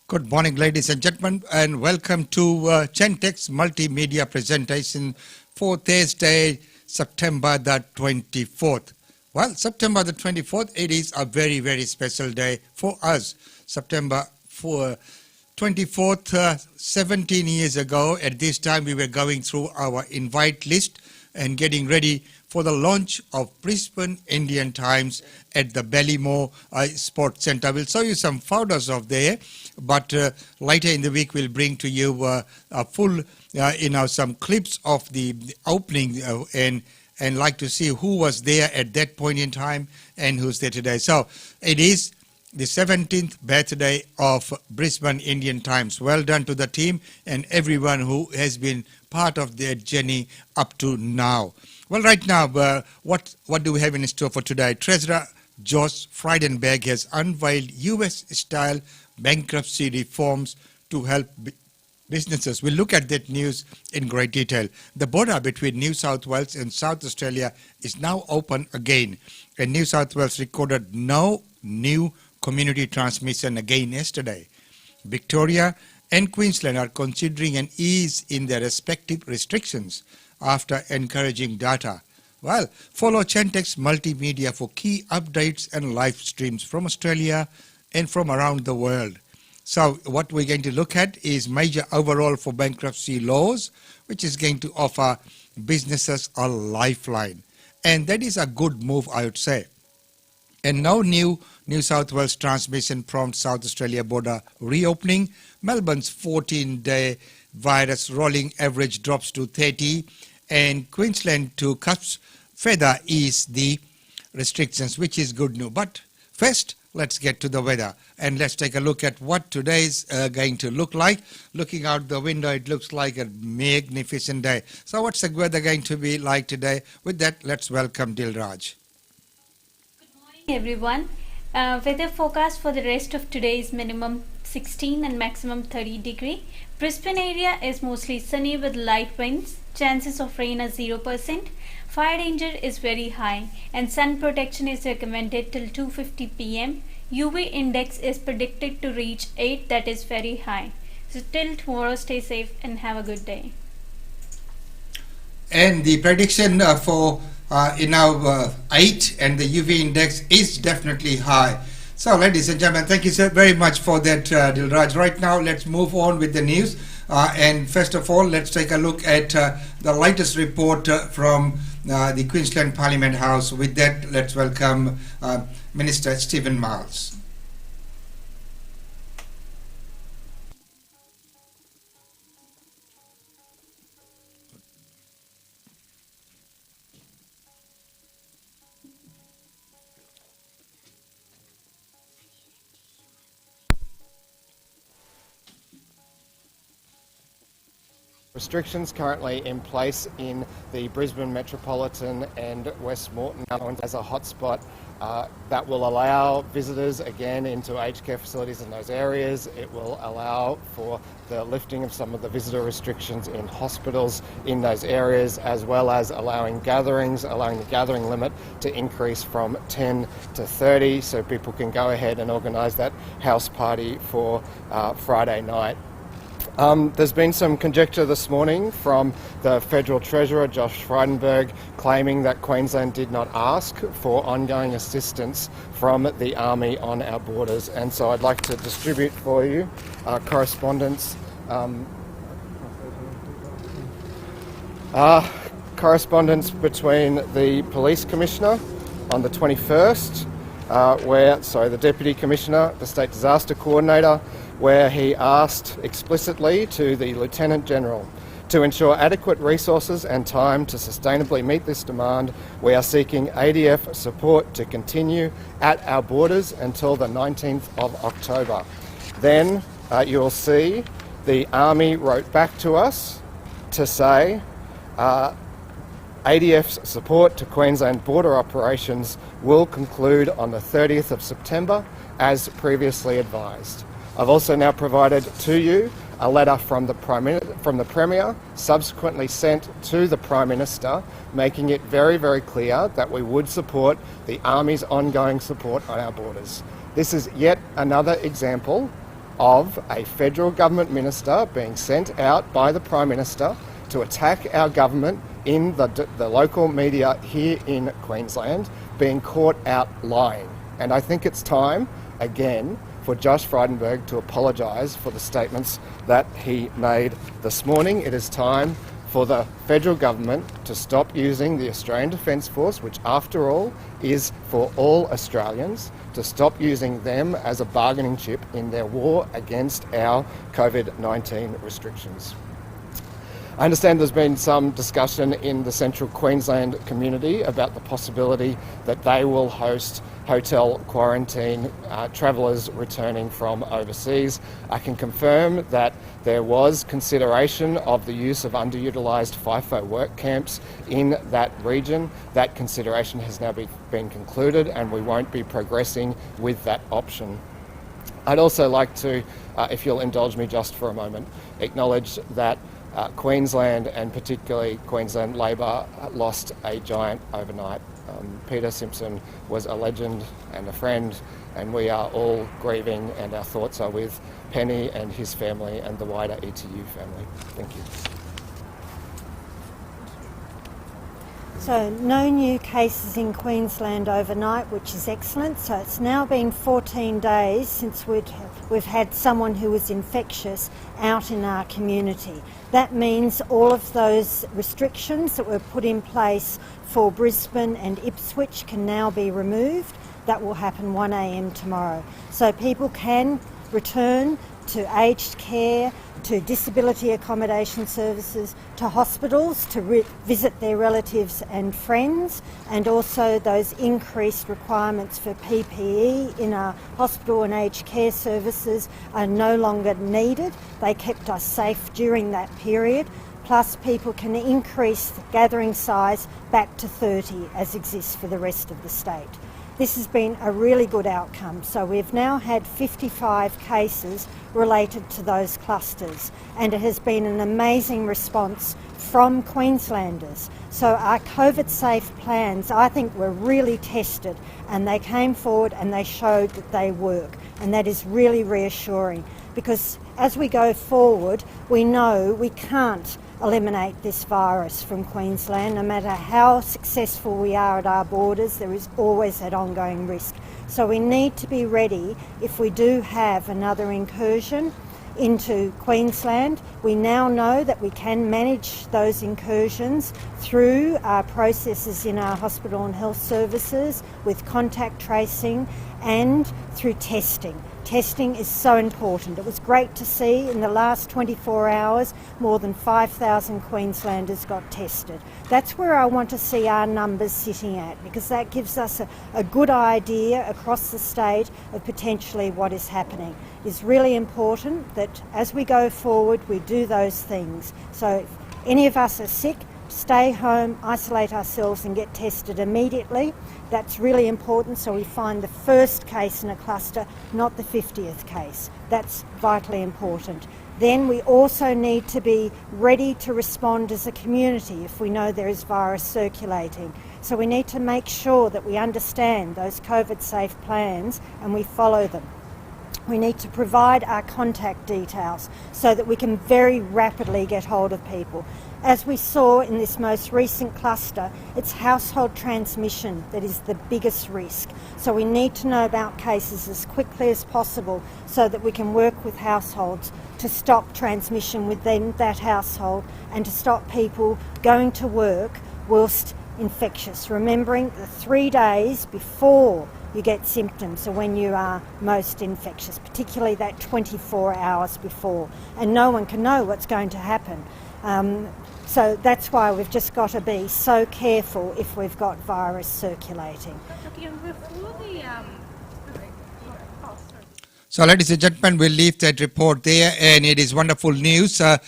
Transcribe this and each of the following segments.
Good morning, ladies and gentlemen, and welcome to Gentex Multimedia presentation for Thursday, September the 24th. Well, September the 24th, it is a very, very special day for us. September 24th, 17 years ago, at this time we were going through our invite list and getting ready for the launch of Brisbane Indian Times at the Ballymore Sports Centre. We'll show you some photos of there, but later in the week we'll bring to you a full, some clips of the opening and like to see who was there at that point in time and who's there today. So it is the 17th birthday of Brisbane Indian Times. Well done to the team and everyone who has been part of their journey up to now. Well, right now, what do we have in store for today? Treasurer Josh Frydenberg has unveiled US-style bankruptcy reforms to help businesses. We'll look at that news in great detail. The border between New South Wales and South Australia is now open again, and New South Wales recorded no new community transmission again yesterday. Victoria and Queensland are considering an ease in their respective restrictions after encouraging data. Well, follow Gentex Multimedia for key updates and live streams from Australia and from around the world. So what we're going to look at is major overhaul for bankruptcy laws, which is going to offer businesses a lifeline. And that is a good move, I would say. And no new New South Wales transmission prompts South Australia border reopening. Melbourne's 14-day virus rolling average drops to 30, and Queensland to cusp further ease the restrictions, which is good news. But first, let's get to the weather and let's take a look at what today's going to look like. Looking out the window, it looks like a magnificent day. So what's the weather going to be like today? With that, let's welcome Dilraj. Good morning, everyone. Weather forecast for the rest of today is minimum 16 and maximum 30 degree. Brisbane area is mostly sunny with light winds. Chances of rain are 0%. Fire danger is very high and sun protection is recommended till 2:50 p.m. UV index is predicted to reach 8, that is very high. So till tomorrow, stay safe and have a good day. And the prediction for 8 and the UV index is definitely high. So ladies and gentlemen, thank you so very much for that, Dilraj. Right now, let's move on with the news. And first of all, let's take a look at the latest report from the Queensland Parliament House. With that, let's welcome Minister Stephen Miles. Restrictions currently in place in the Brisbane Metropolitan and West Moreton as a hotspot that will allow visitors again into aged care facilities in those areas. It will allow for the lifting of some of the visitor restrictions in hospitals in those areas, as well as allowing the gathering limit to increase from 10 to 30 so people can go ahead and organise that house party for Friday night. There's been some conjecture this morning from the Federal Treasurer, Josh Frydenberg, claiming that Queensland did not ask for ongoing assistance from the Army on our borders. And so I'd like to distribute for you correspondence between the Police Commissioner on the 21st the Deputy Commissioner, the State Disaster Coordinator, where he asked explicitly to the Lieutenant General to ensure adequate resources and time to sustainably meet this demand. We are seeking ADF support to continue at our borders until the 19th of October. Then you will see the Army wrote back to us to say ADF's support to Queensland border operations will conclude on the 30th of September as previously advised. I've also now provided to you a letter from the Premier, subsequently sent to the Prime Minister, making it very, very clear that we would support the Army's ongoing support on our borders. This is yet another example of a federal government minister being sent out by the Prime Minister to attack our government in the local media here in Queensland, being caught out lying. And I think it's time, again, for Josh Frydenberg to apologise for the statements that he made this morning. It is time for the federal government to stop using the Australian Defence Force, which after all is for all Australians, to stop using them as a bargaining chip in their war against our COVID-19 restrictions. I understand there's been some discussion in the Central Queensland community about the possibility that they will host hotel quarantine travellers returning from overseas. I can confirm that there was consideration of the use of underutilised FIFO work camps in that region. That consideration has now been concluded and we won't be progressing with that option. I'd also like to, if you'll indulge me just for a moment, acknowledge that Queensland and particularly Queensland Labor lost a giant overnight. Peter Simpson was a legend and a friend, and we are all grieving, and our thoughts are with Penny and his family and the wider ETU family. Thank you. So no new cases in Queensland overnight, which is excellent. So it's now been 14 days since we've had someone who was infectious out in our community. That means all of those restrictions that were put in place for Brisbane and Ipswich can now be removed. That will happen 1 a.m. tomorrow. So people can return to aged care, to disability accommodation services, to hospitals, to visit their relatives and friends, and also those increased requirements for PPE in our hospital and aged care services are no longer needed. They kept us safe during that period. Plus people can increase the gathering size back to 30 as exists for the rest of the state. This has been a really good outcome. So we've now had 55 cases related to those clusters, and it has been an amazing response from Queenslanders. So our COVID safe plans, I think, were really tested, and they came forward and they showed that they work, and that is really reassuring, because as we go forward, we know we can't eliminate this virus from Queensland. No matter how successful we are at our borders, there is always that ongoing risk. So we need to be ready if we do have another incursion into Queensland. We now know that we can manage those incursions through our processes in our hospital and health services with contact tracing and through testing. Testing is so important. It was great to see in the last 24 hours more than 5,000 Queenslanders got tested. That's where I want to see our numbers sitting at, because that gives us a good idea across the state of potentially what is happening. It's really important that as we go forward we do those things. So if any of us are sick, stay home, isolate ourselves and get tested immediately. That's really important, so we find the first case in a cluster, not the 50th case. That's vitally important. Then we also need to be ready to respond as a community if we know there is virus circulating. So we need to make sure that we understand those COVID safe plans and we follow them. We need to provide our contact details so that we can very rapidly get hold of people. As we saw in this most recent cluster, it's household transmission that is the biggest risk. So we need to know about cases as quickly as possible so that we can work with households to stop transmission within that household and to stop people going to work whilst infectious. Remembering the 3 days before you get symptoms, or when you are most infectious, particularly that 24 hours before, and no one can know what's going to happen. So that's why we've just got to be so careful if we've got virus circulating. So, ladies and gentlemen, we'll leave that report there, and it is wonderful news that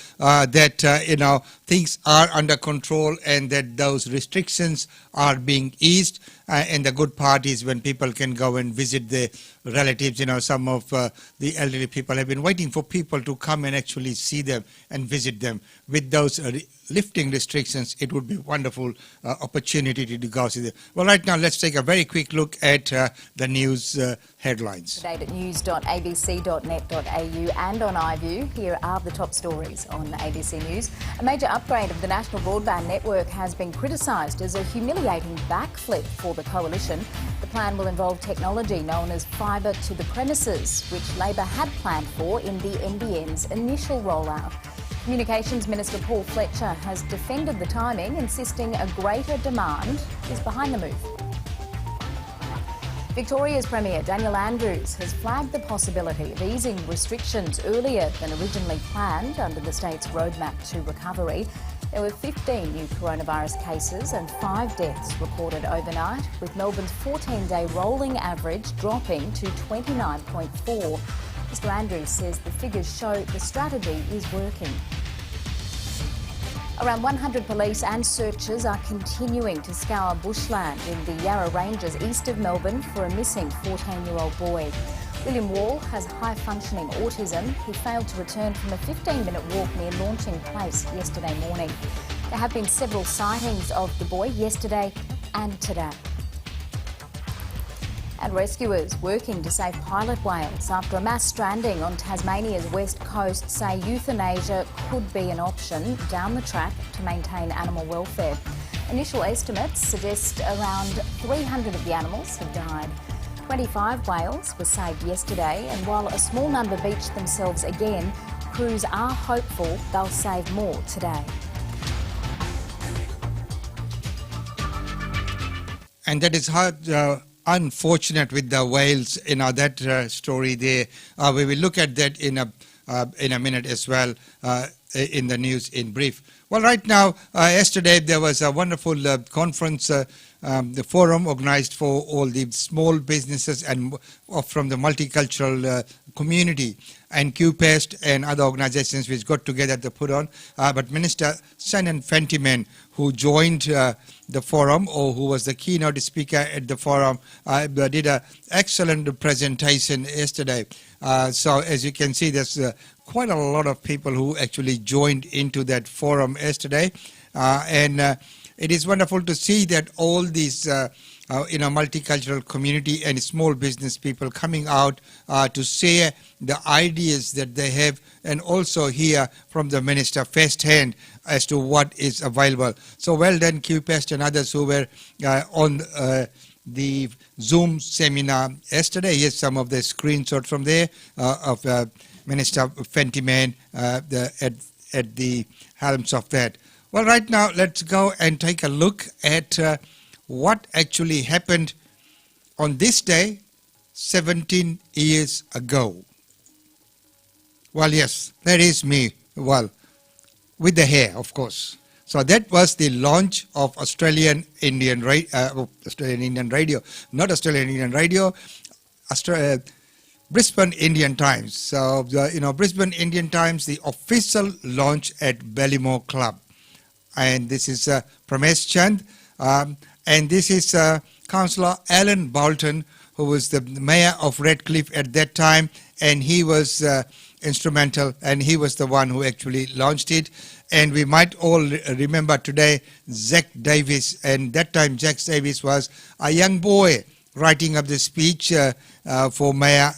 things are under control and that those restrictions are being eased. And the good part is when people can go and visit their relatives. Some of the elderly people have been waiting for people to come and actually see them and visit them. With those lifting restrictions, it would be a wonderful opportunity to go see them. Well, right now, let's take a very quick look at the news headlines. Today at news.abc.net.au and on iView, here are the top stories on ABC News. A major upgrade of the national broadband network has been criticised as a humiliating backflip for the coalition. The plan will involve technology known as fibre to the premises, which Labor had planned for in the NBN's initial rollout. Communications Minister Paul Fletcher has defended the timing, insisting a greater demand is behind the move. Victoria's Premier Daniel Andrews has flagged the possibility of easing restrictions earlier than originally planned under the state's roadmap to recovery. There were 15 new coronavirus cases and 5 deaths recorded overnight, with Melbourne's 14-day rolling average dropping to 29.4. Mr Andrews says the figures show the strategy is working. Around 100 police and searchers are continuing to scour bushland in the Yarra Ranges east of Melbourne for a missing 14-year-old boy. William Wall has high-functioning autism. He failed to return from a 15-minute walk near Launching Place yesterday morning. There have been several sightings of the boy yesterday and today. And rescuers working to save pilot whales after a mass stranding on Tasmania's west coast say euthanasia could be an option down the track to maintain animal welfare. Initial estimates suggest around 300 of the animals have died. 25 whales were saved yesterday, and while a small number beached themselves again, crews are hopeful they'll save more today. And that is hard. Unfortunate with the whales, that story there. We will look at that in a minute as well in the news in brief. Well, right now, yesterday there was a wonderful conference, the forum organized for all the small businesses and from the multicultural community, and QPest and other organizations which got together to put on. But Minister Shannon Fentiman, who joined the forum, or who was the keynote speaker at the forum, did an excellent presentation yesterday. So as you can see, there's quite a lot of people who actually joined into that forum yesterday. And it is wonderful to see that all these multicultural community and small business people coming out to share the ideas that they have, and also hear from the minister firsthand as to what is available. So well done, QPest and others who were on the Zoom seminar yesterday. Here's some of the screenshots from there of Minister Fentiman at the helms of that. Well, right now, let's go and take a look at what actually happened on this day 17 years ago. Well, yes, that is me. Well, with the hair, of course. So that was the launch of Australian Indian Radio, not Australian Indian Radio, Brisbane Indian Times. So, Brisbane Indian Times, the official launch at Ballymore Club. And this is Pramesh Chand. And this is Councillor Alan Bolton, who was the mayor of Redcliffe at that time. And he was instrumental, and he was the one who actually launched it. And we might all remember today Zack Davis. And that time Zack Davis was a young boy writing up the speech for Mayor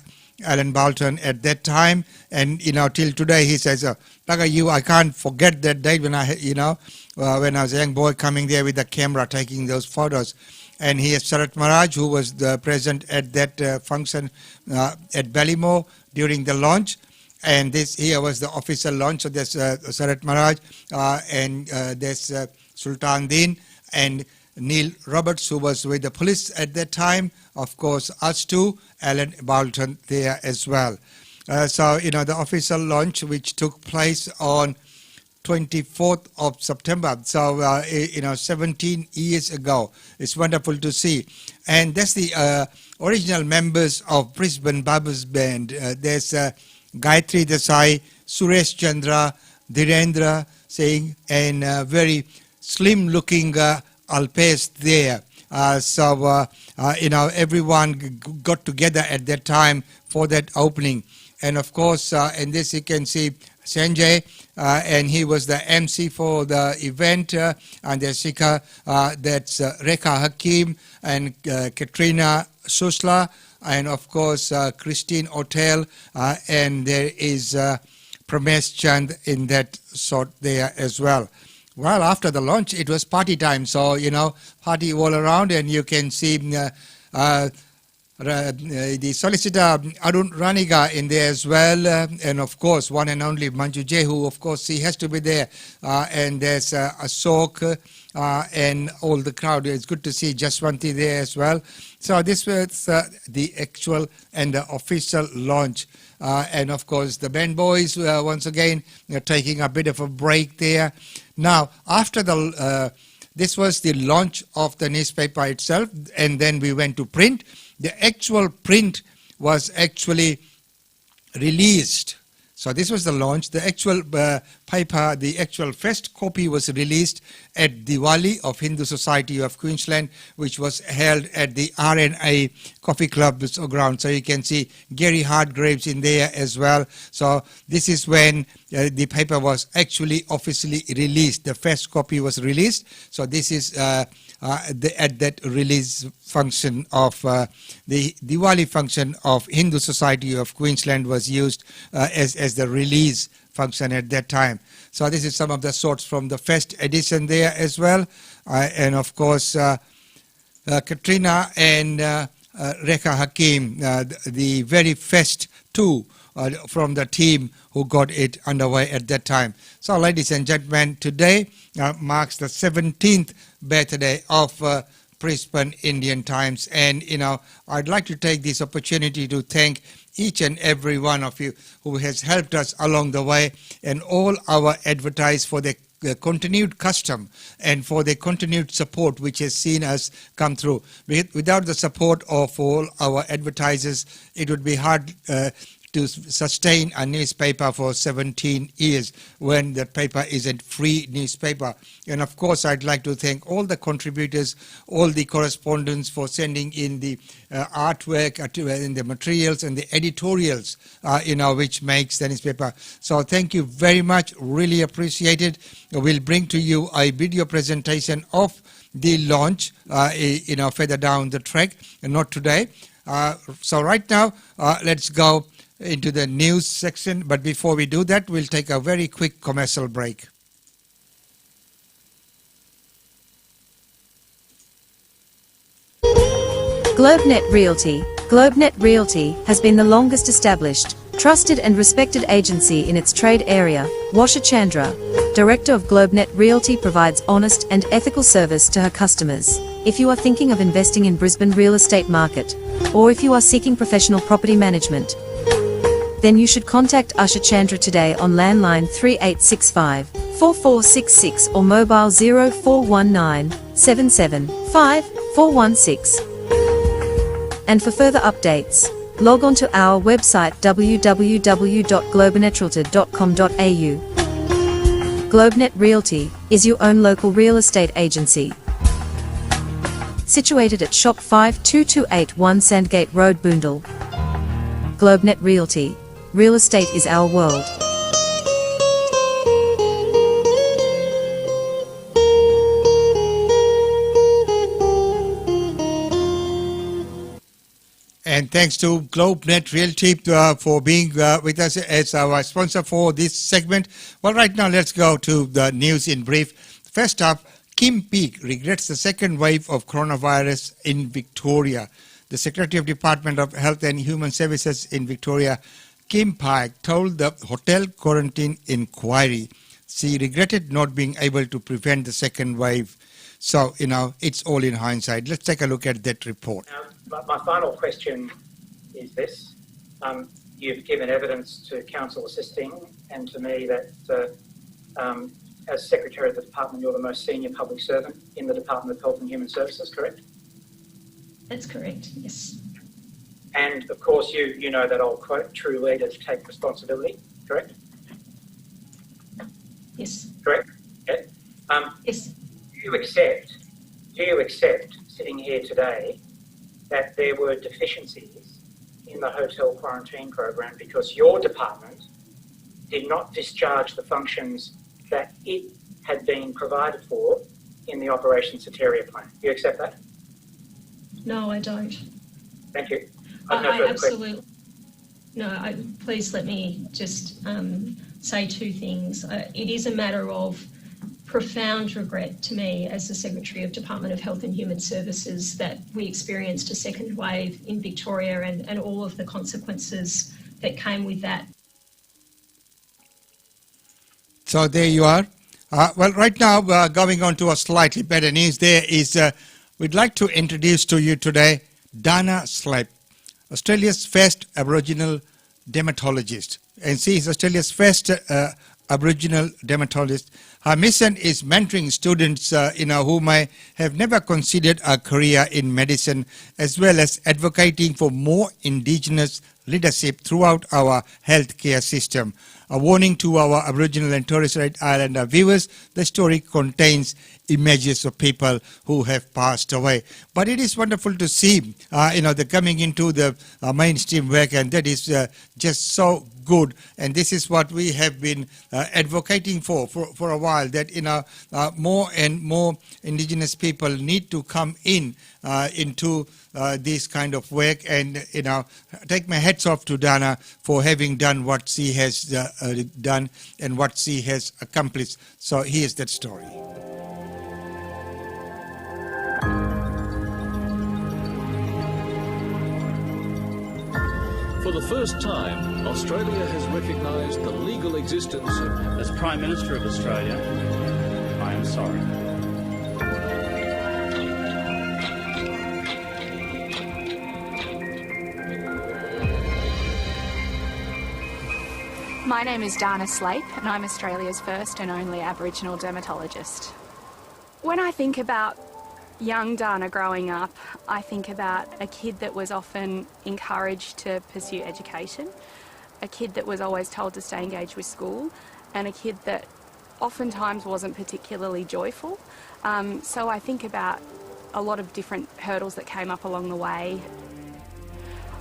Alan Bolton at that time. And, till today he says, I can't forget that day when when I was a young boy coming there with the camera taking those photos. And he has Sarat Maharaj, who was the present at that function at Ballymore during the launch. And this here was the official launch. So there's Sarat Maharaj and there's Sultan Din. And Neil Roberts, who was with the police at that time. Of course, us too, Alan Bolton there as well. So, the official launch, which took place on 24th of September, so 17 years ago. It's wonderful to see. And that's the original members of Brisbane Barbers Band. There's Gayatri Desai, Suresh Chandra, Dhirendra Singh, and very slim looking Alpesh there. Everyone got together at that time for that opening. And of course, in this you can see Sanjay, and he was the MC for the event, and there's Shikha, that's Rekha Hakim, and Katrina Susla, and of course Christine Hotel, and there is Pramesh Chand in that sort there as well. Well, after the launch, it was party time, so party all around, and you can see the solicitor Arun Raniga in there as well, and of course one and only Manju J, who of course he has to be there, and there's Ashok and all the crowd. It's good to see Jaswanti there as well. So this was the actual and the official launch, and of course the band boys once again taking a bit of a break there. Now after the this was the launch of the newspaper itself, and then we went to print. The actual print was actually released. So this was the launch. The actual paper, the actual first copy was released at Diwali of Hindu Society of Queensland, which was held at the RNA Coffee Club's ground. So you can see Gary Hardgraves in there as well. So this is when the paper was actually officially released. The first copy was released. So this is at that release function of the Diwali function of Hindu Society of Queensland was used as the release function at that time. So this is some of the sorts from the first edition there as well, and of course Katrina and Rekha Hakim, the very first two from the team who got it underway at that time. So ladies and gentlemen, today marks the 17th birthday of Brisbane Indian Times, and I'd like to take this opportunity to thank each and every one of you who has helped us along the way, and all our advertisers for their continued custom and for the continued support which has seen us come through. Without the support of all our advertisers, it would be hard to sustain a newspaper for 17 years when the paper is a free newspaper. And of course, I'd like to thank all the contributors, all the correspondents for sending in the artwork and the materials and the editorials, which makes the newspaper. So thank you very much. Really appreciate it. We'll bring to you a video presentation of the launch, further down the track, and not today. So right now, let's go into the news section, but before we do that, we'll take a very quick commercial break. GlobeNet Realty. GlobeNet Realty has been the longest established, trusted and respected agency in its trade area. Washa Chandra, Director of GlobeNet Realty, provides honest and ethical service to her customers. If you are thinking of investing in Brisbane real estate market, or if you are seeking professional property management, then you should contact Usha Chandra today on landline 3865 4466 or mobile 0419 775 416. And for further updates, log on to our website www.globenetralty.com.au. GlobeNet Realty is your own local real estate agency. Situated at Shop 52281 Sandgate Road, Boondall. GlobeNet Realty. Real estate is our world. And thanks to GlobeNet Realty for being with us as our sponsor for this segment. Well, right now, let's go to the news in brief. First up, Kim Peek regrets the second wave of coronavirus in Victoria. The Secretary of Department of Health and Human Services in Victoria, Kim Pike, told the Hotel Quarantine Inquiry she regretted not being able to prevent the second wave. So, it's all in hindsight. Let's take a look at that report. Now, my final question is this. You've given evidence to council assisting and to me that as Secretary of the Department, you're the most senior public servant in the Department of Health and Human Services, correct? That's correct, yes. And of course, you know that old quote, true leaders take responsibility, correct? Yes. Correct? Okay. Yes. Do you accept, sitting here today, that there were deficiencies in the hotel quarantine program because your department did not discharge the functions that it had been provided for in the Operation Soteria plan? Do you accept that? No, I don't. Thank you. I absolutely. No, please let me just say two things. It is a matter of profound regret to me as the Secretary of Department of Health and Human Services that we experienced a second wave in Victoria and all of the consequences that came with that. So there you are. Well, right now, going on to a slightly better news, there is, we'd like to introduce to you today Dana Sleip, Australia's first Aboriginal dermatologist. And she is Australia's first Aboriginal dermatologist. Her mission is mentoring students who may have never considered a career in medicine, as well as advocating for more Indigenous leadership throughout our healthcare system. A warning to our Aboriginal and Torres Strait Islander viewers, the story contains images of people who have passed away. But it is wonderful to see, the coming into the mainstream work, and that is just so good. And this is what we have been advocating for a while, that, more and more Indigenous people need to come into this kind of work. And, take my hats off to Dana for having done what she has done and what she has accomplished. So here's that story. For the first time, Australia has recognised the legal existence of... As Prime Minister of Australia, I am sorry. My name is Dana Sleip and I'm Australia's first and only Aboriginal dermatologist. When I think about young Dana growing up, I think about a kid that was often encouraged to pursue education, a kid that was always told to stay engaged with school, and a kid that oftentimes wasn't particularly joyful. So I think about a lot of different hurdles that came up along the way.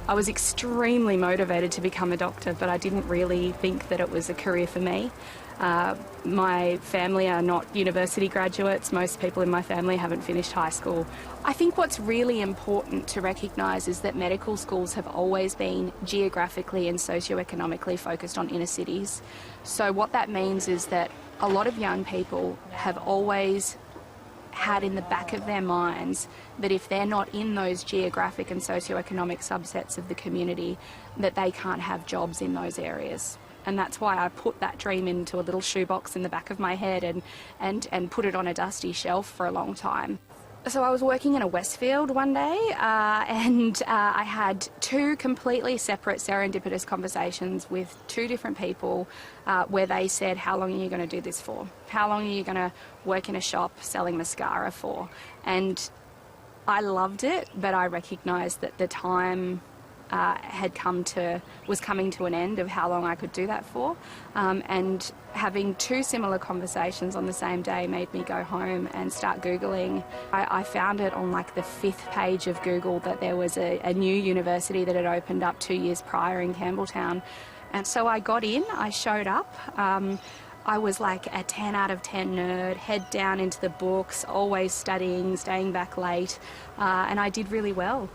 I was extremely motivated to become a doctor, but I didn't really think that it was a career for me. My family are not university graduates. Most people in my family haven't finished high school. I think what's really important to recognise is that medical schools have always been geographically and socioeconomically focused on inner cities. So what that means is that a lot of young people have always had in the back of their minds that if they're not in those geographic and socioeconomic subsets of the community, that they can't have jobs in those areas. And that's why I put that dream into a little shoebox in the back of my head and put it on a dusty shelf for a long time. So I was working in a Westfield one day and I had two completely separate serendipitous conversations with two different people where they said, how long are you going to do this for? How long are you going to work in a shop selling mascara for? And I loved it, but I recognised that the time was coming to an end of how long I could do that for, and having two similar conversations on the same day made me go home and start Googling. I found it on like the 5th page of Google that there was a new university that had opened up 2 years prior in Campbelltown, and so I got in, I showed up. I was like a 10 out of 10 nerd, head down into the books, always studying, staying back late, and I did really well.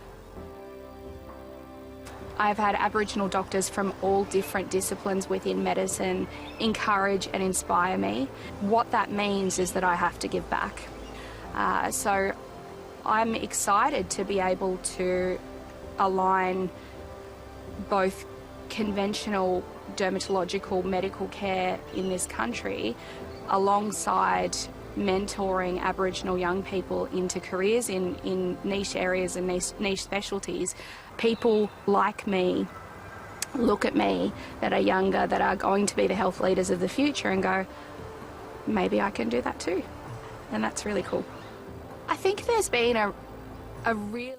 I've had Aboriginal doctors from all different disciplines within medicine encourage and inspire me. What that means is that I have to give back. So I'm excited to be able to align both conventional dermatological medical care in this country alongside mentoring Aboriginal young people into careers in niche areas and niche specialties, people like me look at me that are younger, that are going to be the health leaders of the future and go, maybe I can do that too. And that's really cool. I think there's been a real...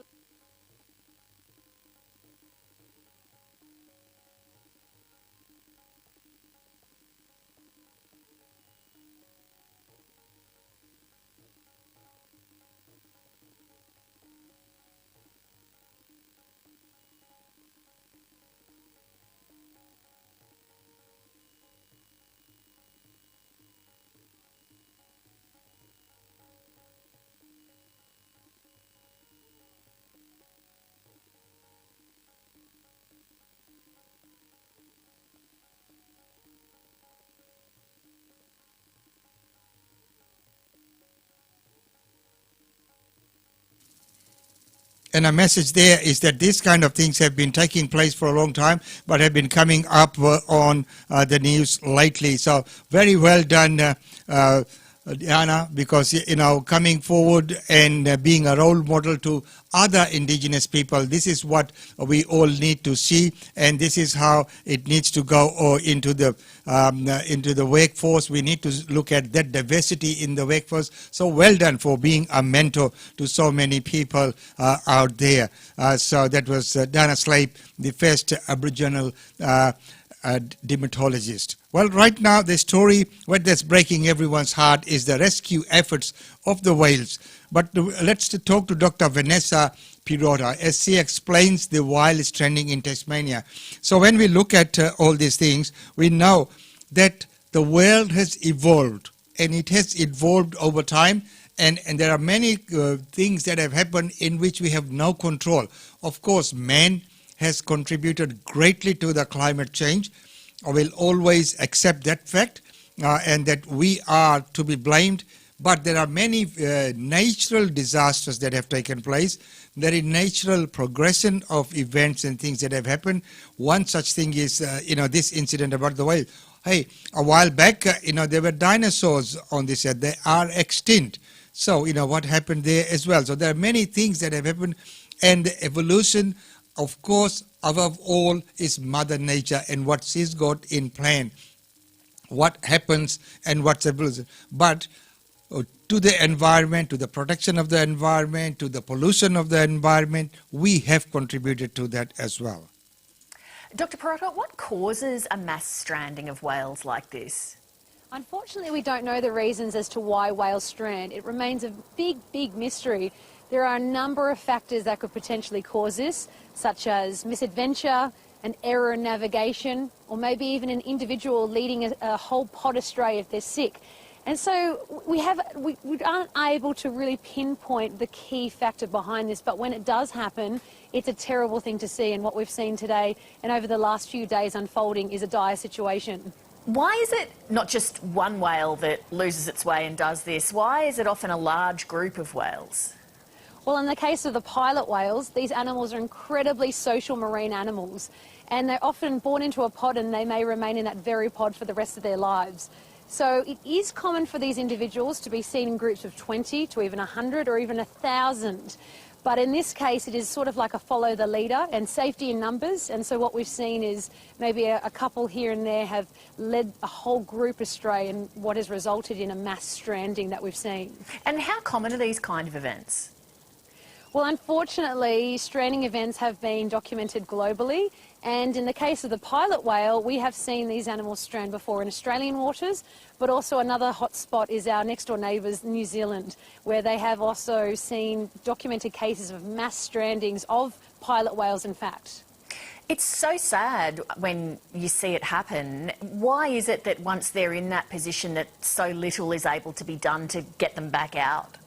And a message there is that these kind of things have been taking place for a long time, but have been coming up on the news lately. So very well done, Diana, because, you know, coming forward and being a role model to other Indigenous people, this is what we all need to see, and this is how it needs to go into the workforce. We need to look at that diversity in the workforce. So well done for being a mentor to so many people out there. So that was Diana Slape, the first Aboriginal dermatologist. Well, right now the story that's breaking everyone's heart is the rescue efforts of the whales. But let's talk to Dr. Vanessa Pirotta as she explains the whales trending in Tasmania. So when we look at all these things, we know that the world has evolved, and it has evolved over time, and there are many things that have happened in which we have no control. Of course, man has contributed greatly to the climate change. I will always accept that fact, and that we are to be blamed. But there are many natural disasters that have taken place. There is natural progression of events and things that have happened. One such thing is, this incident about the whale. Hey, a while back, there were dinosaurs on this earth. They are extinct. So, what happened there as well. So there are many things that have happened, and the evolution, of course, above all, is Mother Nature and what she's got in plan. What happens and what's evolution. But to the environment, to the protection of the environment, to the pollution of the environment, we have contributed to that as well. Dr. Pirotta, what causes a mass stranding of whales like this? Unfortunately, we don't know the reasons as to why whales strand. It remains a big, big mystery. There are a number of factors that could potentially cause this, such as misadventure, an error in navigation, or maybe even an individual leading a whole pod astray if they're sick. And so we aren't able to really pinpoint the key factor behind this, but when it does happen, it's a terrible thing to see, and what we've seen today and over the last few days unfolding is a dire situation. Why is it not just one whale that loses its way and does this? Why is it often a large group of whales? Well, in the case of the pilot whales, these animals are incredibly social marine animals, and they're often born into a pod and they may remain in that very pod for the rest of their lives. So it is common for these individuals to be seen in groups of 20 to even 100 or even 1,000. But in this case, it is sort of like a follow the leader and safety in numbers. And so what we've seen is maybe a couple here and there have led a whole group astray, and what has resulted in a mass stranding that we've seen. And how common are these kind of events? Well, unfortunately, stranding events have been documented globally, and in the case of the pilot whale, we have seen these animals strand before in Australian waters, but also another hotspot is our next door neighbours, New Zealand, where they have also seen documented cases of mass strandings of pilot whales, in fact. It's so sad when you see it happen. Why is it that once they're in that position that so little is able to be done to get them back out?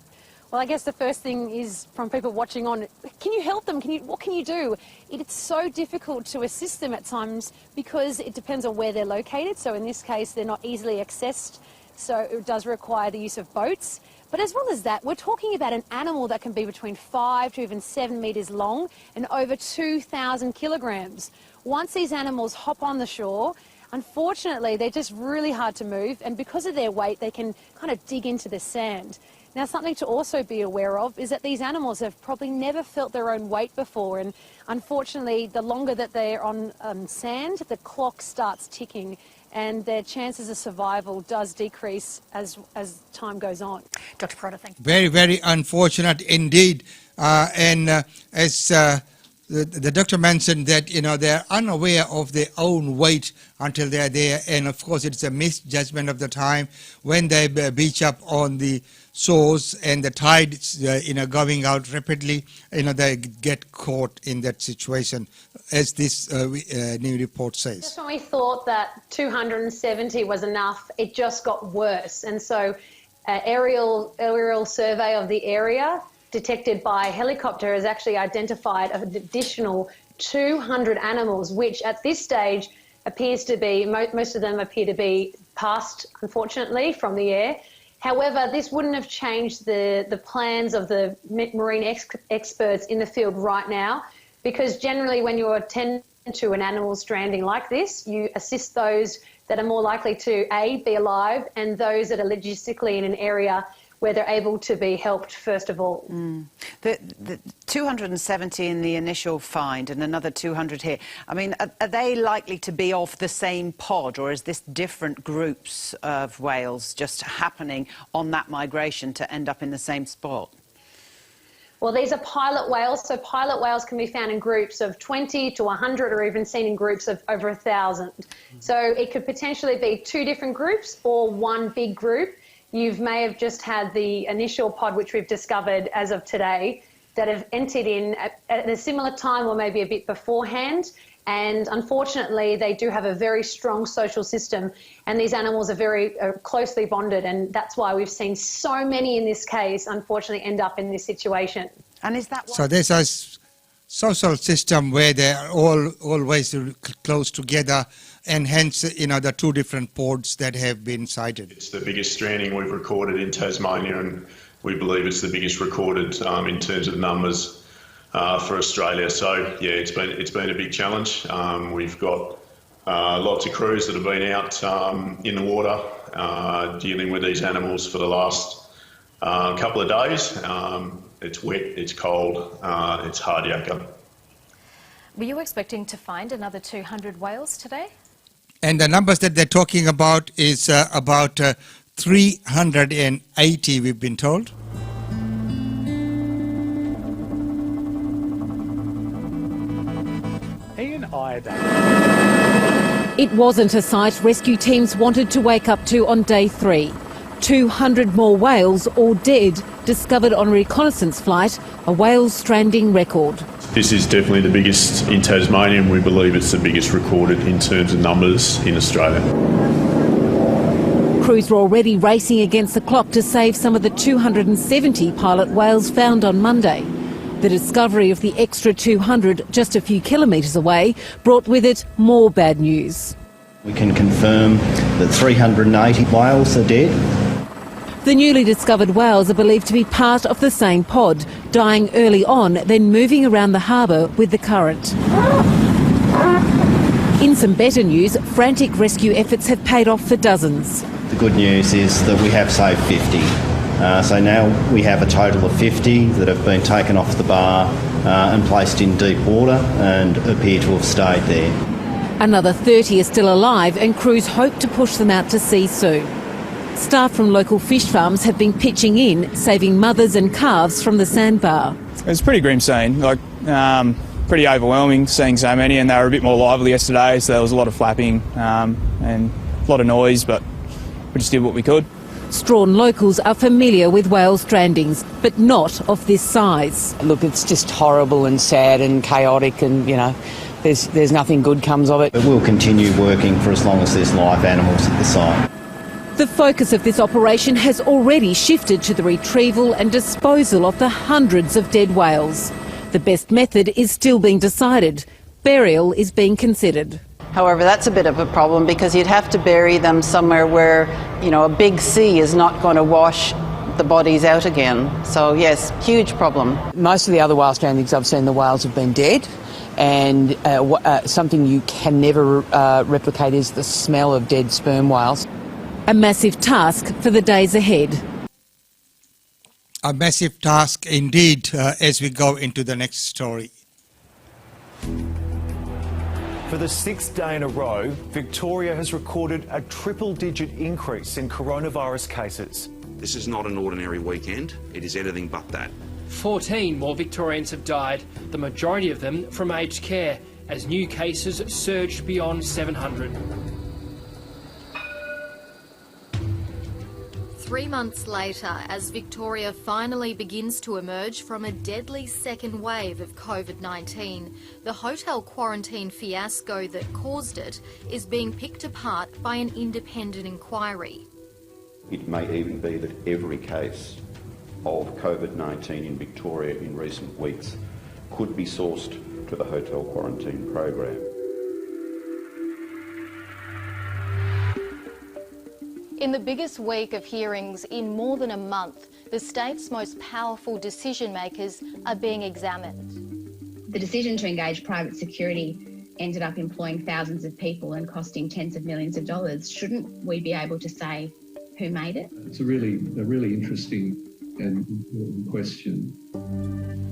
Well, I guess the first thing is from people watching on, can you help them? What can you do? It's so difficult to assist them at times because it depends on where they're located. So in this case, they're not easily accessed. So it does require the use of boats. But as well as that, we're talking about an animal that can be between 5 to even 7 metres long and over 2,000 kilograms. Once these animals hop on the shore, Unfortunately, they're just really hard to move, and because of their weight, they can kind of dig into the sand. Now, something to also be aware of is that these animals have probably never felt their own weight before, and unfortunately, the longer that they're on sand, the clock starts ticking, and their chances of survival does decrease as time goes on. Dr. Perrotta, thank you. Very, very unfortunate indeed. As the doctor mentioned that, they're unaware of their own weight until they're there. And of course, it's a misjudgment of the time when they beach up on the shores and the tide is, going out rapidly, they get caught in that situation, as this new report says. Just when we thought that 270 was enough, it just got worse. And so aerial survey of the area detected by helicopter has actually identified an additional 200 animals, which at this stage appears to be, most of them appear to be passed, unfortunately, from the air. However, this wouldn't have changed the plans of the marine experts in the field right now, because generally when you attend to an animal stranding like this, you assist those that are more likely to, A, be alive, and those that are logistically in an area where they're able to be helped first of all. The 270 in the initial find and another 200 here, I mean, are they likely to be of the same pod, or is this different groups of whales just happening on that migration to end up in the same spot? Well, these are pilot whales, so pilot whales can be found in groups of 20 to 100 or even seen in groups of over 1,000. So it could potentially be two different groups or one big group. You may have just had the initial pod, which we've discovered as of today, that have entered in at a similar time or maybe a bit beforehand. And unfortunately, they do have a very strong social system, and these animals are very closely bonded, and that's why we've seen so many in this case, unfortunately, end up in this situation. And is that so? There's a social system where they are always close together, and hence, the two different pods that have been cited. It's the biggest stranding we've recorded in Tasmania, and we believe it's the biggest recorded in terms of numbers for Australia. So yeah, it's been a big challenge. We've got lots of crews that have been out in the water dealing with these animals for the last couple of days. It's wet, it's cold, it's hard yakka. Were you expecting to find another 200 whales today? And the numbers that they're talking about is about 380, we've been told. Ian Iodine. It wasn't a sight rescue teams wanted to wake up to on day 3. 200 more whales, all dead, discovered on a reconnaissance flight, a whale stranding record. This is definitely the biggest in Tasmania, and we believe it's the biggest recorded in terms of numbers in Australia. Crews were already racing against the clock to save some of the 270 pilot whales found on Monday. The discovery of the extra 200 just a few kilometres away brought with it more bad news. We can confirm that 380 whales are dead. The newly discovered whales are believed to be part of the same pod, dying early on, then moving around the harbour with the current. In some better news, frantic rescue efforts have paid off for dozens. The good news is that we have saved 50. So now we have a total of 50 that have been taken off the bar and placed in deep water and appear to have stayed there. Another 30 are still alive, and crews hope to push them out to sea soon. Staff from local fish farms have been pitching in, saving mothers and calves from the sandbar. It was a pretty grim scene, pretty overwhelming seeing so many, and they were a bit more lively yesterday, so there was a lot of flapping and a lot of noise, but we just did what we could. Strawn locals are familiar with whale strandings, but not of this size. Look, it's just horrible and sad and chaotic, and, there's nothing good comes of it. But we'll continue working for as long as there's live animals at the site. The focus of this operation has already shifted to the retrieval and disposal of the hundreds of dead whales. The best method is still being decided. Burial is being considered. However, that's a bit of a problem because you'd have to bury them somewhere where, a big sea is not going to wash the bodies out again. So, yes, huge problem. Most of the other whale strandings I've seen, the whales have been dead. and something you can never replicate is the smell of dead sperm whales. A massive task for the days ahead. A massive task indeed as we go into the next story. For the sixth day in a row, Victoria has recorded a triple-digit increase in coronavirus cases. This is not an ordinary weekend. It is anything but that. 14 more Victorians have died, the majority of them from aged care, as new cases surged beyond 700. 3 months later, as Victoria finally begins to emerge from a deadly second wave of COVID-19, the hotel quarantine fiasco that caused it is being picked apart by an independent inquiry. It may even be that every case of COVID-19 in Victoria in recent weeks could be sourced to the hotel quarantine program. In the biggest week of hearings in more than a month, the state's most powerful decision makers are being examined. The decision to engage private security ended up employing thousands of people and costing tens of millions of dollars. Shouldn't we be able to say who made it? It's a really interesting and important question.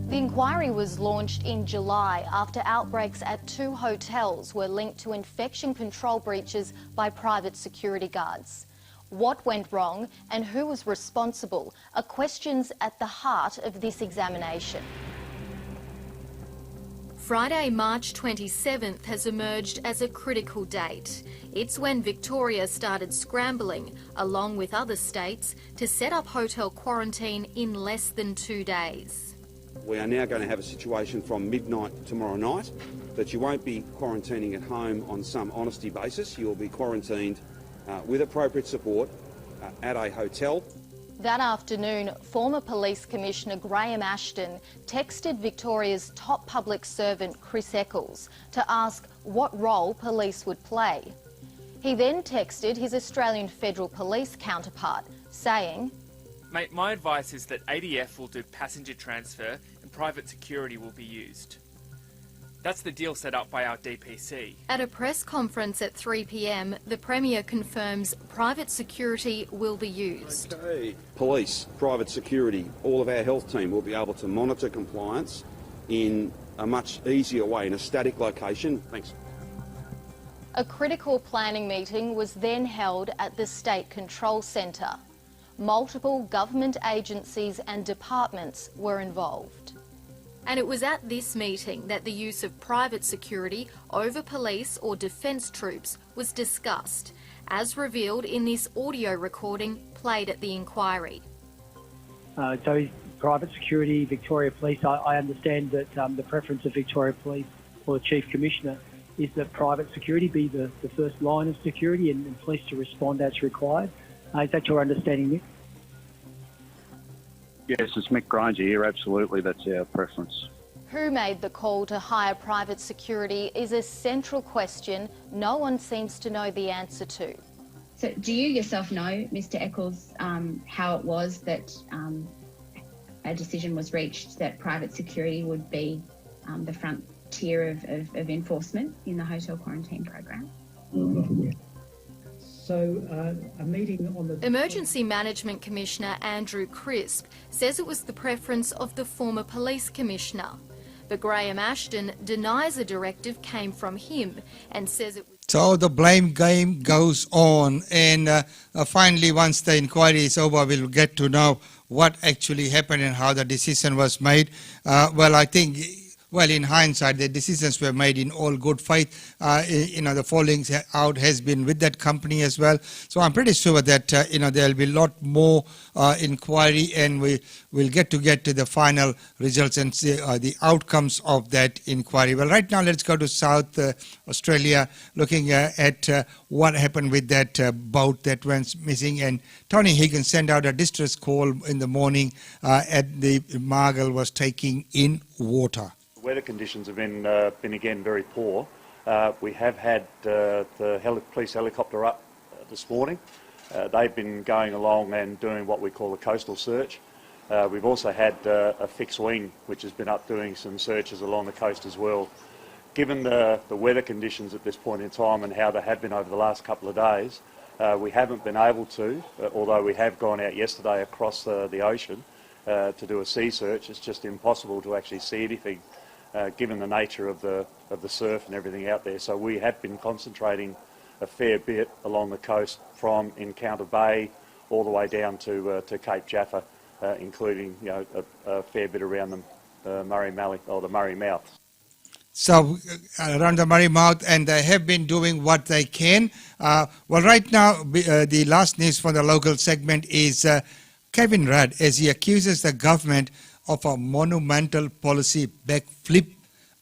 The inquiry was launched in July after outbreaks at 2 hotels were linked to infection control breaches by private security guards. What went wrong and who was responsible are questions at the heart of this examination. Friday, March 27th has emerged as a critical date. It's when Victoria started scrambling, along with other states, to set up hotel quarantine in less than 2 days. We are now going to have a situation from midnight tomorrow night that you won't be quarantining at home on some honesty basis. You'll be quarantined with appropriate support at a hotel. That afternoon, former Police Commissioner Graham Ashton texted Victoria's top public servant Chris Eccles to ask what role police would play. He then texted his Australian Federal Police counterpart, saying, "Mate, my advice is that ADF will do passenger transfer and private security will be used. That's the deal set up by our DPC." At a press conference at 3 p.m, the Premier confirms private security will be used. Okay. Police, private security, all of our health team will be able to monitor compliance in a much easier way in a static location. Thanks. A critical planning meeting was then held at the State Control Centre. Multiple government agencies and departments were involved. And it was at this meeting that the use of private security over police or defence troops was discussed, as revealed in this audio recording played at the inquiry. So private security, Victoria Police, I understand that the preference of Victoria Police or the Chief Commissioner is that private security be the first line of security and police to respond as required. Is that your understanding, Nick? Yes, it's Mick Granger here. Absolutely, that's our preference. Who made the call to hire private security is a central question no one seems to know the answer to. So do you yourself know, Mr Eccles, how it was that a decision was reached that private security would be the front tier of enforcement in the hotel quarantine program? I'm not aware. So a meeting on the... Emergency Management Commissioner Andrew Crisp says it was the preference of the former Police Commissioner. But Graham Ashton denies a directive came from him and says it was... So the blame game goes on, and finally, once the inquiry is over, we'll get to know what actually happened and how the decision was made. Well, I think... Well, in hindsight, the decisions were made in all good faith. The falling out has been with that company as well. So I'm pretty sure that, there'll be a lot more inquiry, and we will get to the final results and see the outcomes of that inquiry. Well, right now, let's go to South Australia, looking at what happened with that boat that went missing. And Tony Higgins sent out a distress call in the morning at the Margall was taking in water. Weather conditions have been again very poor. We have had the police helicopter up this morning. They've been going along and doing what we call a coastal search. We've also had a fixed wing which has been up doing some searches along the coast as well. given the weather conditions at this point in time and how they have been over the last couple of days, we haven't been able to, although we have gone out yesterday across the ocean to do a sea search. It's just impossible to actually see anything given the nature of the surf and everything out there. So we have been concentrating a fair bit along the coast from Encounter Bay all the way down to Cape Jaffa, including a fair bit around the Murray Mouth. So around the Murray Mouth, and they have been doing what they can. Well, right now, the last news for the local segment is Kevin Rudd, as he accuses the government of a monumental policy backflip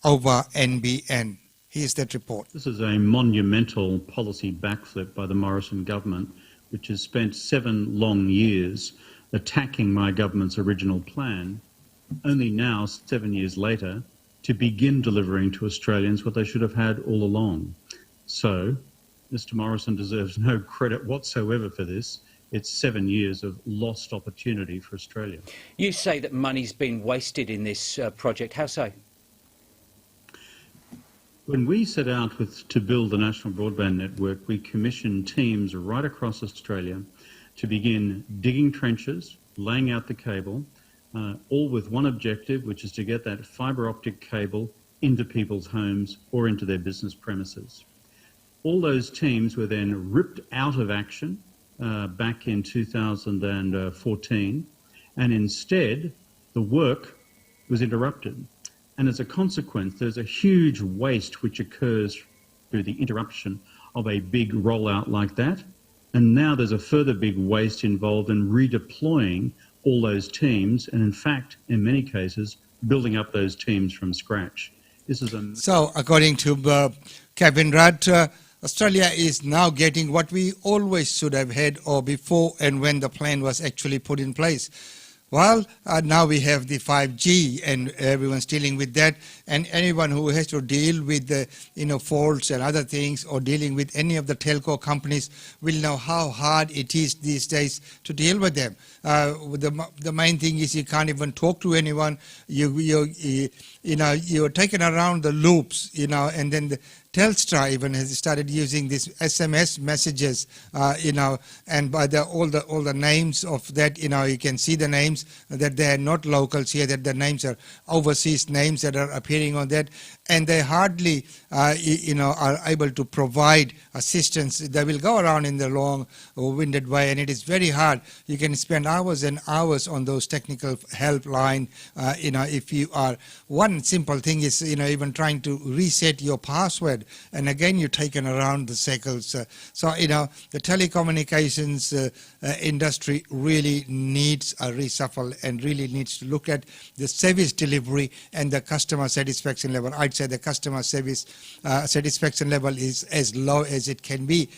over NBN. Here's that report. This is a monumental policy backflip by the Morrison government, which has spent 7 long years attacking my government's original plan, only now, 7 years later, to begin delivering to Australians what they should have had all along. So, Mr Morrison deserves no credit whatsoever for this. It's 7 years of lost opportunity for Australia. You say that money's been wasted in this project. How so? When we set out to build the National Broadband Network, we commissioned teams right across Australia to begin digging trenches, laying out the cable, all with one objective, which is to get that fibre optic cable into people's homes or into their business premises. All those teams were then ripped out of action back in 2014, and instead the work was interrupted. And as a consequence, there's a huge waste which occurs through the interruption of a big rollout like that. And now there's a further big waste involved in redeploying all those teams, and in fact, in many cases, building up those teams from scratch. This is a... So, according to Kevin Rudd, Australia is now getting what we always should have had or before and when the plan was actually put in place. Well, now we have the 5G and everyone's dealing with that, and anyone who has to deal with the faults and other things or dealing with any of the telco companies will know how hard it is these days to deal with them. The main thing is you can't even talk to anyone. You're taken around the loops, and then the Telstra even has started using these SMS messages, and by all the names of that, you can see the names that they are not locals here, that the names are overseas names that are appearing on that, and they hardly, are able to provide assistance. They will go around in the long-winded way, and it is very hard. You can spend hours and hours on those technical helpline. If you are, one simple thing is, even trying to reset your password, and again you're taken around the circles. So the telecommunications industry really needs a reshuffle and really needs to look at the service delivery and the customer satisfaction level. I'd say the customer service satisfaction level is as low as it can be.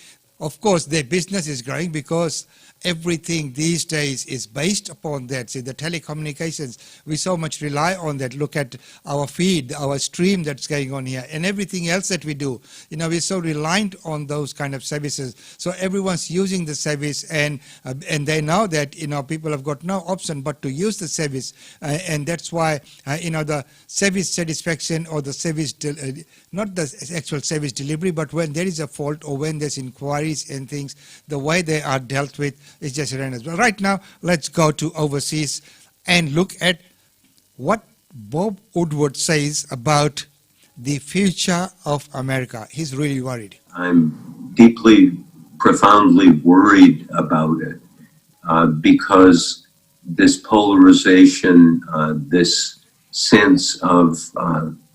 Of course, their business is growing because everything these days is based upon that. See, the telecommunications, we so much rely on that. Look at our feed, our stream that's going on here, and everything else that we do. We're so reliant on those kind of services. So everyone's using the service, and they know that people have got no option but to use the service, and that's why the service satisfaction or the service, not the actual service delivery, but when there is a fault or when there's inquiries and things, the way they are dealt with is just horrendous. But right now, let's go to overseas and look at what Bob Woodward says about the future of America. He's really worried. I'm deeply, profoundly worried about it because this polarization, this sense of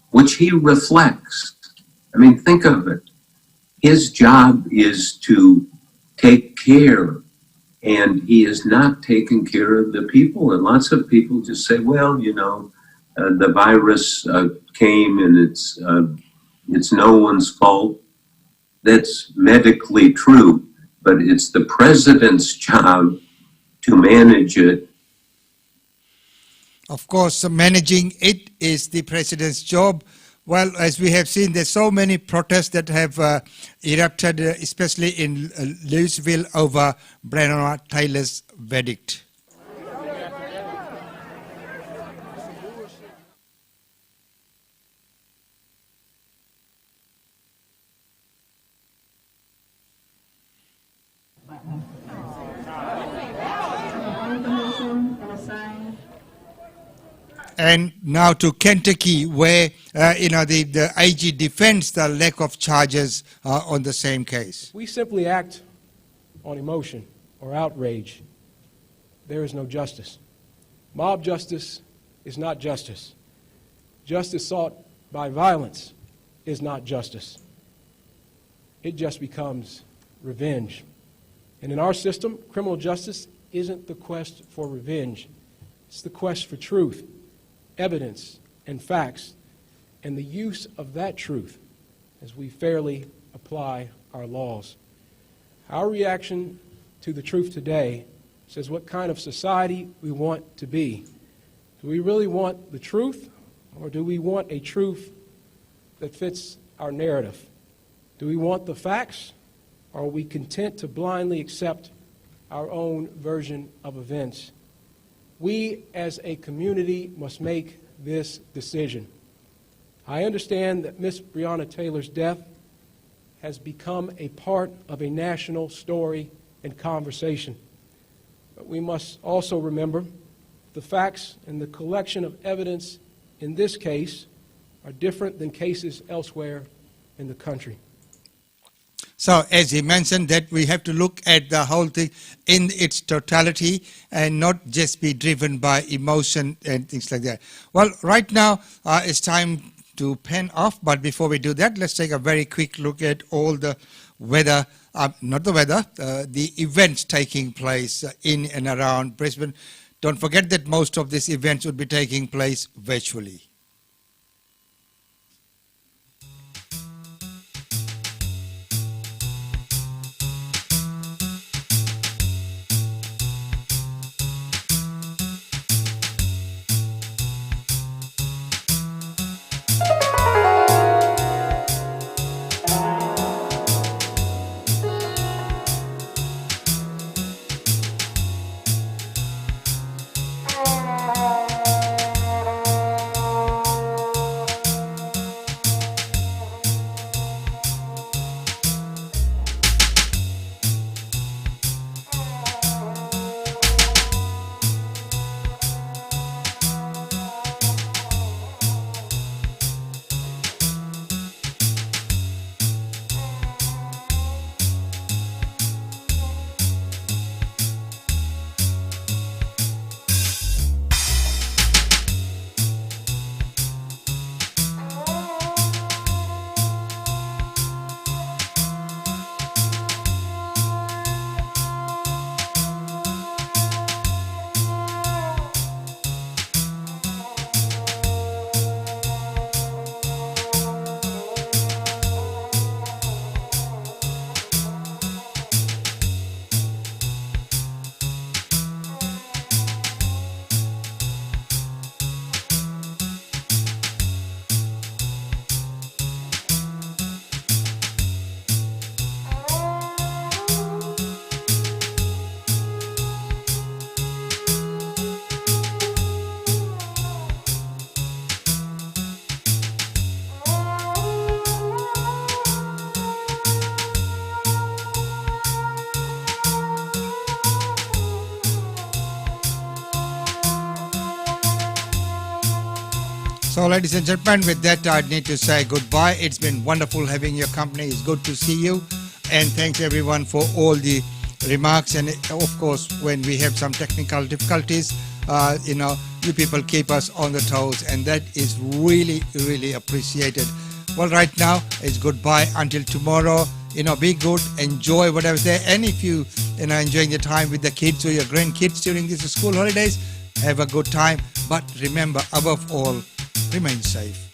which he reflects. I mean, think of it. His job is to take care, and he is not taking care of the people. And lots of people just say, well, the virus came and it's no one's fault. That's medically true, but it's the president's job to manage it. Of course, managing it is the president's job. Well, as we have seen, there's so many protests that have erupted, especially in Louisville over Breonna Taylor's verdict. And now to Kentucky, where the AG defends the lack of charges on the same case. We simply act on emotion or outrage. There is no justice. Mob justice is not justice. Justice sought by violence is not justice. It just becomes revenge. And in our system, criminal justice isn't the quest for revenge. It's the quest for truth, evidence, and facts, and the use of that truth as we fairly apply our laws. Our reaction to the truth today says what kind of society we want to be. Do we really want the truth, or do we want a truth that fits our narrative? Do we want the facts, or are we content to blindly accept our own version of events? We as a community must make this decision. I understand that Miss Breonna Taylor's death has become a part of a national story and conversation. But we must also remember the facts and the collection of evidence in this case are different than cases elsewhere in the country. So, as he mentioned, that we have to look at the whole thing in its totality and not just be driven by emotion and things like that. Well, right now it's time to pen off, but before we do that, let's take a very quick look at all the weather, the events taking place in and around Brisbane. Don't forget that most of these events would be taking place virtually. So, ladies and gentlemen, with that, I need to say goodbye. It's been wonderful having your company. It's good to see you. And thanks, everyone, for all the remarks. And, of course, when we have some technical difficulties, you people keep us on the toes. And that is really, really appreciated. Well, right now, it's goodbye until tomorrow. Be good, enjoy whatever's there. And if you enjoying your time with the kids or your grandkids during these school holidays, have a good time. But remember, above all, remain safe.